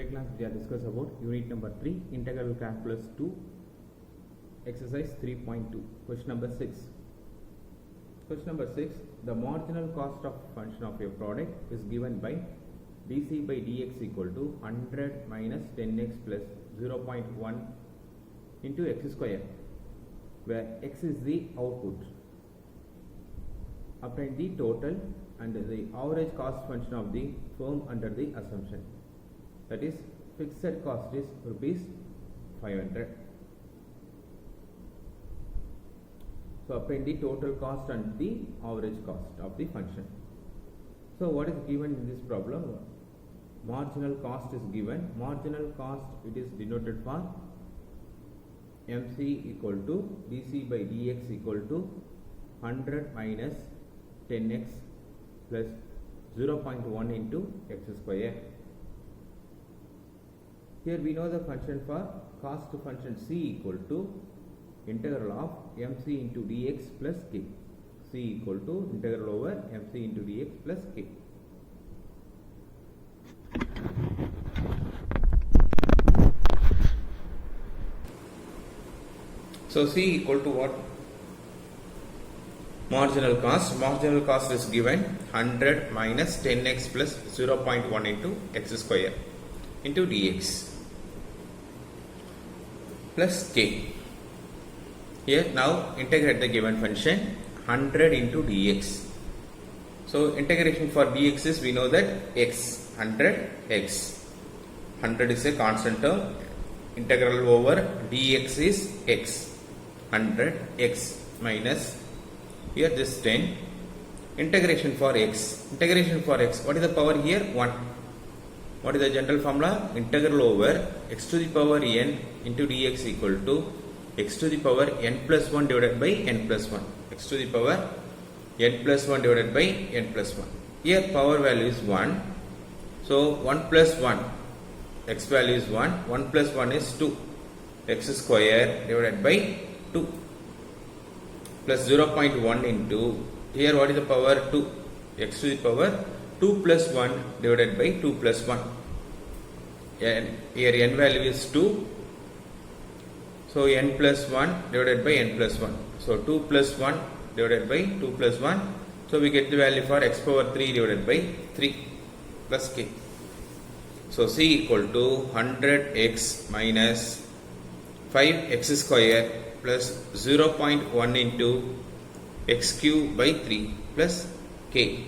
Today class we are discuss about unit number 3 integral calculus 2 exercise 3.2 question number 6. Question number 6, the marginal cost of function of a product is given by dc by dx equal to 100 minus 10x plus 0.1 into x square, where x is the output. Obtain the total and the average cost function of the firm under the assumption, that is fixed cost is rupees 500. So obtain the total cost and the average cost of the function. So what is given in this problem? Marginal cost is given. Marginal cost, it is denoted for mc equal to dc by dx equal to 100 minus 10x plus 0.1 into x square. Here we know the function for cost function c equal to integral of mc into dx plus k. C equal to integral over mc into dx plus k. So c equal to what? Marginal cost. Marginal cost is given 100 minus 10x plus 0.1 into x square into dx plus k. Here now integrate the given function 100 into dx. So integration for dx is, we know that x 100 x. 100 is a constant term. Integral over dx is x. 100 x minus, here this 10. Integration for x. Integration for x. What is the power here? 1. What is the general formula? Integral over x to the power n into dx equal to x to the power n plus 1 divided by n plus 1. X to the power n plus 1 divided by n plus 1. Here power value is 1. So 1 plus 1. X value is 1. 1 plus 1 is 2. X square divided by 2 plus 0.1 into, here what is the power? 2. X to the power 2 plus 1 divided by 2 plus 1. And here n value is 2. So n plus 1 divided by n plus 1. So 2 plus 1 divided by 2 plus 1. So we get the value for x power 3 divided by 3 plus k. So c equal to 100x minus 5x square plus 0.1 into x cube by 3 plus k.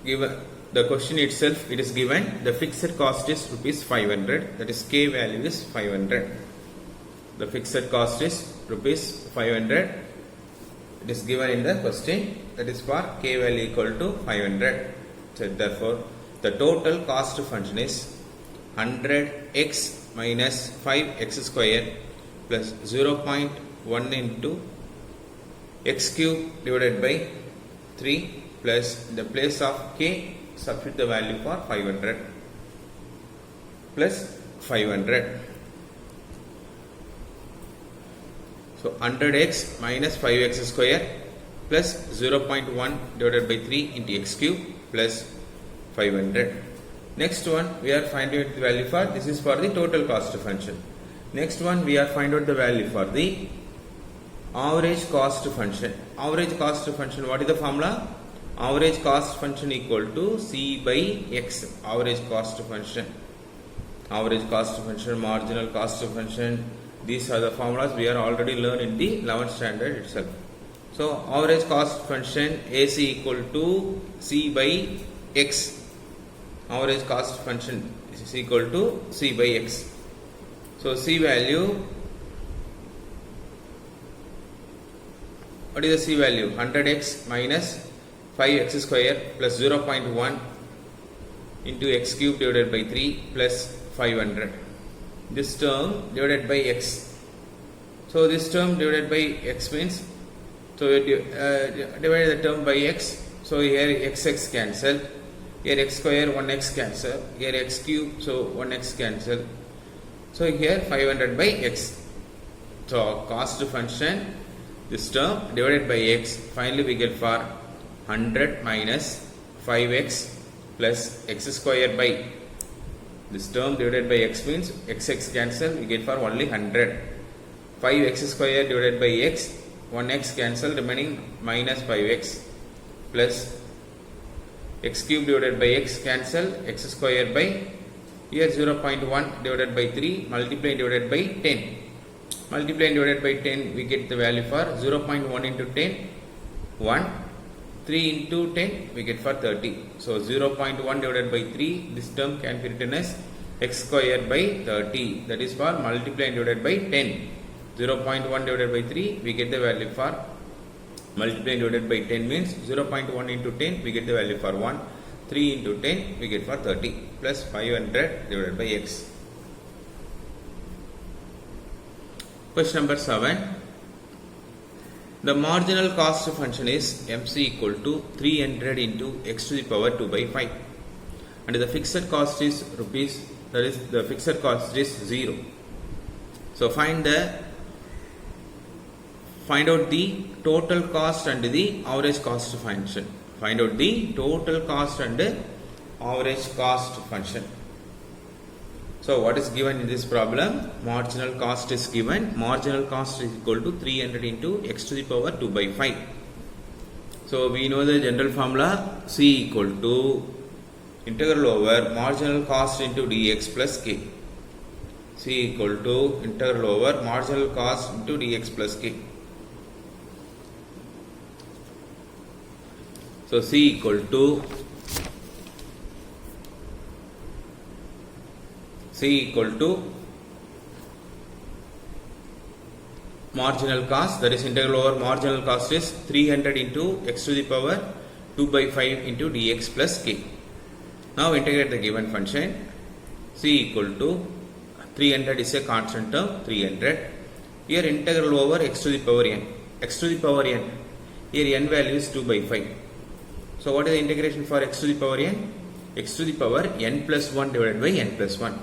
Given the question itself, it is given the fixed cost is rupees 500, that is k value is 500. The fixed cost is rupees 500. It is given in the question, that is for k value equal to 500. So therefore the total cost function is 100x minus 5x square plus 0.1 into x cube divided by 3 plus in the place of k substitute the value for 500 plus 500. So 100x minus 5x square plus 0.1 divided by 3 into x cube plus 500. Next one we are finding out the value for, this is for the total cost function. Next one we are finding out the value for the average cost function. Average cost function, what is the formula? Average cost function equal to c by x. Average cost function. Average cost function, marginal cost function. These are the formulas we are already learned in the 11th standard itself. So average cost function AC equal to c by x. Average cost function is equal to c by x. So c value, what is the c value? 100x minus 5x square plus 0.1 into x cube divided by 3 plus 500. This term divided by x. So this term divided by x means, so divide the term by x. So here x cancel. Here x square 1x cancel. Here x cube, so 1x cancel. So here 500 by x. So cost function, this term divided by x, finally we get for 100 minus 5x plus x square by This term divided by x means x cancel, we get for only 100. 5x square divided by x, 1x cancel, remaining minus 5x, plus x cube divided by x cancel, x square by, here 0.1 divided by 3, multiply divided by 10. Multiply divided by 10, we get the value for 0.1 into 10, 1. 3 into 10, we get for 30. So 0.1 divided by 3, this term can be written as x square by 30. That is for multiply divided by 10. 0.1 divided by 3, we get the value for multiply divided by 10 means 0.1 into 10, we get the value for 1. 3 into 10, we get for 30 plus 500 divided by x. Question number 7. The marginal cost function is MC equal to 300 into x to the power 2 by 5. And the fixed cost is rupees, that is the fixed cost is 0. So find out the total cost and the average cost function. Find out the total cost and average cost function. So what is given in this problem? Marginal cost is given. Marginal cost is equal to 300 into x to the power 2 by 5. So we know the general formula C equal to integral over marginal cost into dx plus k. C equal to integral over marginal cost into dx plus k. So C equal to marginal cost, that is integral over marginal cost is 300 into x to the power 2 by 5 into dx plus k. Now integrate the given function. C equal to 300 is a constant term, 300. Here integral over x to the power n. X to the power n. Here n value is 2 by 5. So what is the integration for x to the power n? X to the power n plus 1 divided by n plus 1.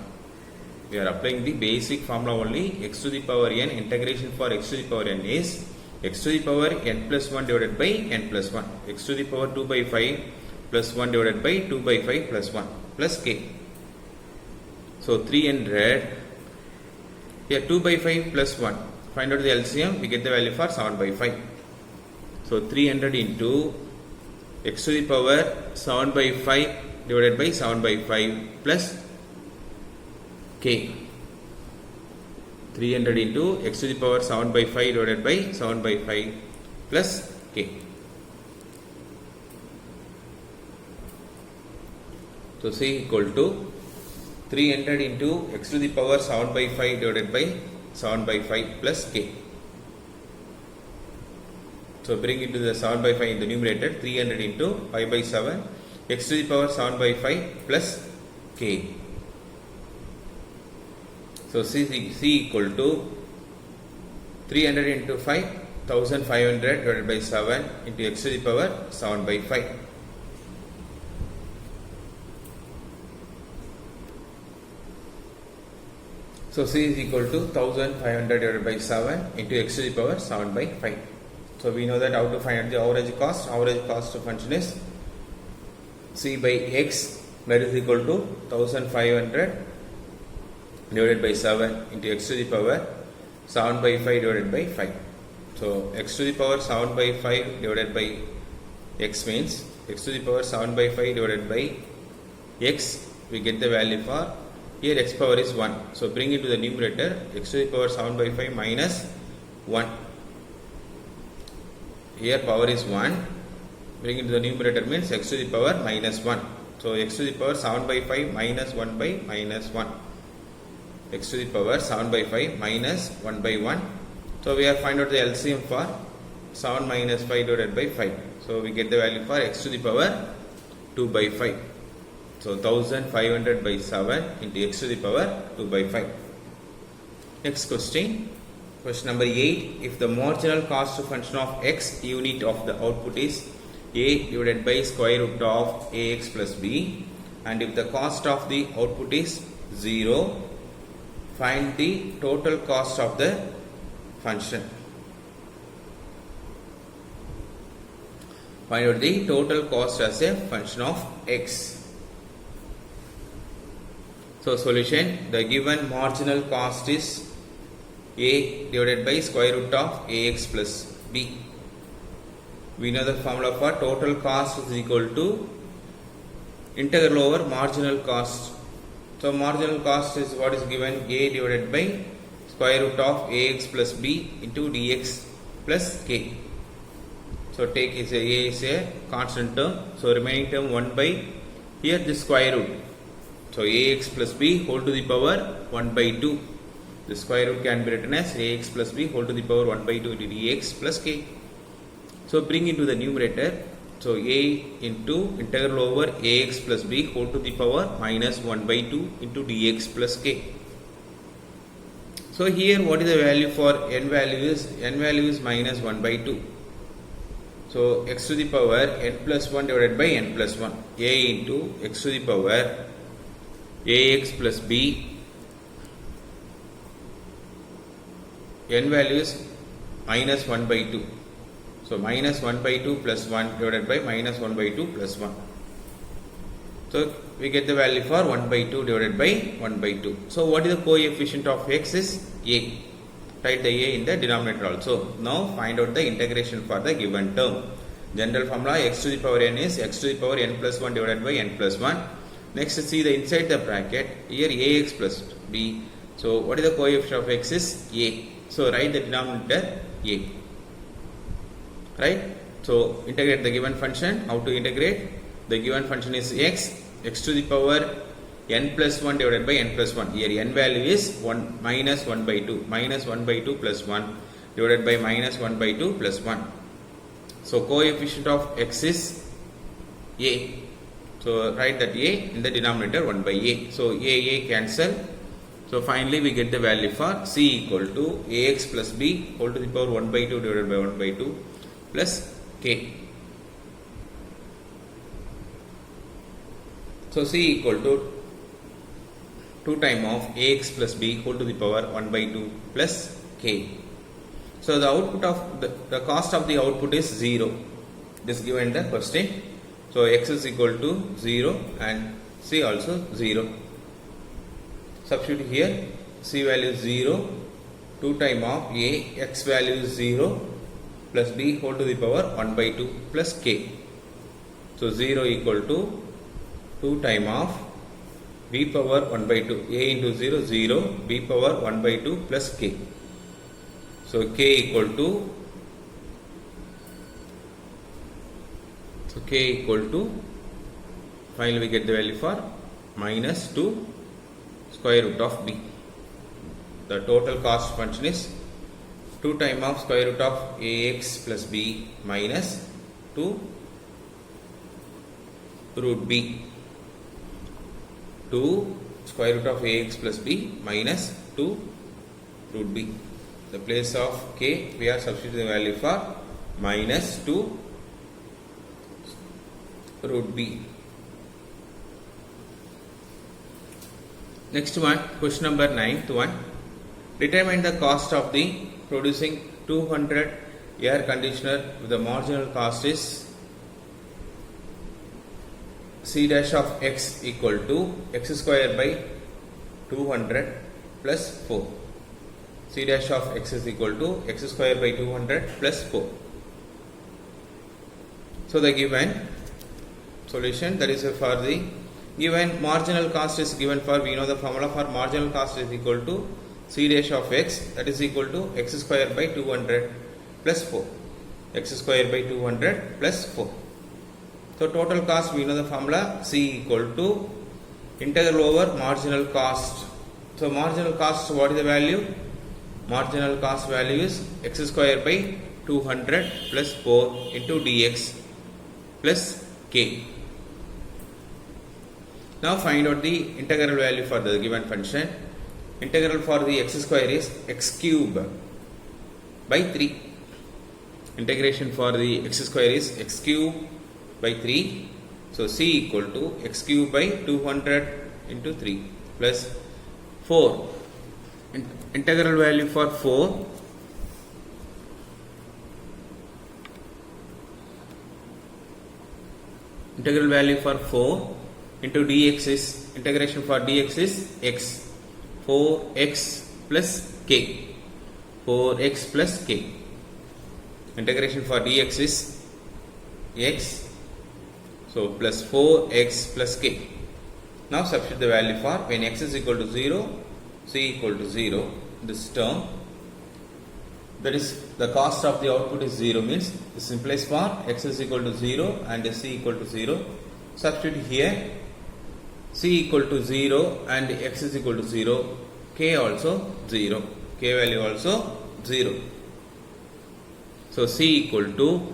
We are applying the basic formula only. X to the power n, integration for x to the power n is x to the power n plus 1 divided by n plus 1. X to the power 2 by 5 plus 1 divided by 2 by 5 plus 1 plus k. So 300, here 2 by 5 plus 1. Find out the LCM, we get the value for 7 by 5. So 300 into x to the power 7 by 5 divided by 7 by 5 plus k. 300 into x to the power 7 by 5 divided by 7 by 5 plus k. So C equal to 300 into x to the power 7 by 5 divided by 7 by 5 plus k. So bring it to the 7 by 5 in the numerator, 300 into 5 by 7 x to the power 7 by 5 plus k. So C equal to 300 into 5, 1500 divided by 7 into x to the power 7 by 5. So C is equal to 1500 divided by 7 into x to the power 7 by 5. So we know that how to find out the average cost. Average cost function is C by x, that is equal to 1500 divided by 7 into x to the power 7 by 5 divided by 5. So x to the power 7 by 5 divided by x means x to the power 7 by 5 divided by x, we get the value for, here x power is 1. So bring it to the numerator, x to the power 7 by 5 minus 1. Here power is 1. Bring it to the numerator means x to the power minus 1. So x to the power 7 by 5 minus 1 by minus 1. X to the power 7 by 5 minus 1 by 1. So we have find out the LCM for 7 minus 5 divided by 5. So we get the value for x to the power 2 by 5. So 1500 by 7 into x to the power 2 by 5. Next question. Question number 8. If the marginal cost function of x unit of the output is a divided by square root of ax plus b, and if the cost of the output is 0, find the total cost of the function. Find out the total cost as a function of x. So solution, the given marginal cost is a divided by square root of ax plus b. We know the formula for total cost is equal to integral over marginal cost. So marginal cost is what is given, a divided by square root of ax plus b into dx plus k. So take is a is a constant term. So remaining term 1 by here this square root. So ax plus b whole to the power 1 by 2. The square root can be written as ax plus b whole to the power 1 by 2 into dx plus k. So bring into the numerator. So a into integral over ax plus b whole to the power minus 1 by 2 into dx plus k. So here what is the value for n value is minus 1 by 2. So x to the power n plus 1 divided by n plus 1. A into x to the power ax plus b, n value is minus 1 by 2. So minus 1 by 2 plus 1 divided by minus 1 by 2 plus 1. So we get the value for 1 by 2 divided by 1 by 2. So what is the coefficient of x is a. Write the a in the denominator also. Now find out the integration for the given term. General formula x to the power n is x to the power n plus 1 divided by n plus 1. Next see the inside the bracket. Here ax plus b. So what is the coefficient of x is a. So write the denominator a. Right? So integrate the given function. How to integrate? The given function is x to the power n plus 1 divided by n plus 1. Here n value is 1 minus 1 by 2. Minus 1 by 2 plus 1 divided by minus 1 by 2 plus 1. So coefficient of x is a. So write that a in the denominator 1 by a. So a cancel. So finally we get the value for c equal to ax plus b whole to the power 1 by 2 divided by 1 by 2 plus k. So c equal to 2 times of ax plus b whole to the power 1 by 2 plus k. So the output of the cost of the output is 0. This given in the question. So x is equal to 0 and c also 0. Substitute here, c value is 0, 2 times of a, x value is 0 plus b whole to the power 1 by 2 plus k. So 0 equal to 2 times of b power 1 by 2, a into 0, 0, b power 1 by 2 plus k. So k equal to, finally we get the value for minus 2 square root of b. The total cost function is 2 times of square root of ax plus b minus 2 root b. 2 square root of ax plus b minus 2 root b. The place of k we are substituting the value for minus 2 root b. Next one, question number 9th one. Determine the cost of the producing 200 air conditioner with the marginal cost is c dash of x equal to x square by 200 plus 4. C dash of x is equal to x square by 200 plus 4. So the given solution, that is for the given marginal cost is given for, we know the formula for marginal cost is equal to c dash of x, that is equal to x square by 200 plus 4. X square by 200 plus 4. So total cost, we know the formula c equal to integral over marginal cost. So marginal cost, what is the value? Marginal cost value is x square by 200 plus 4 into dx plus k. Now find out the integral value for the given function. Integral for the x square is x cube by 3. Integration for the x square is x cube by 3. So c equal to x cube by 200 into 3 plus 4. Integral value for 4. Integral value for 4 into dx is, integration for dx is x, 4x plus k, 4x plus k. Integration for dx is x, so plus 4x plus k. Now substitute the value for when x is equal to 0, c equal to 0, this term, that is the cost of the output is 0, means this implies for x is equal to 0 and c equal to 0. Substitute here c equal to 0 and x is equal to 0, k also 0, k value also 0. So c equal to,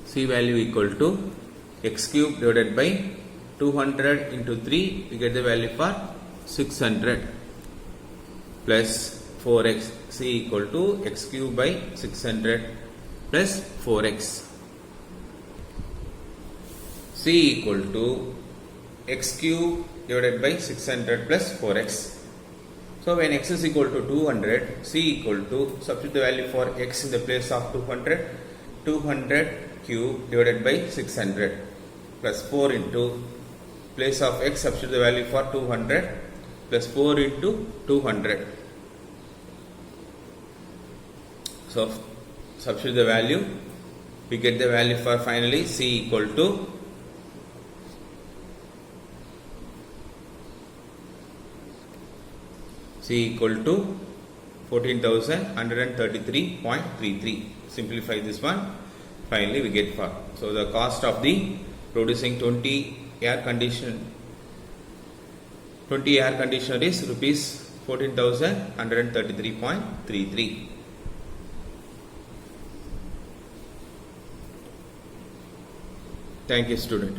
c value equal to x cube divided by 200 into 3, we get the value for 600 plus 4x, c equal to x cube by 600 plus 4x. C equal to x cube divided by 600 plus 4x. So when x is equal to 200, c equal to, substitute the value for x in the place of 200, 200 cube divided by 600 plus 4 into place of x, substitute the value for 200 plus 4 into 200. So substitute the value, we get the value for finally c equal to 14,133.33. Simplify this one. Finally, we get for. So the cost of the producing 20 air conditioner is rupees 14,133.33. Thank you, student.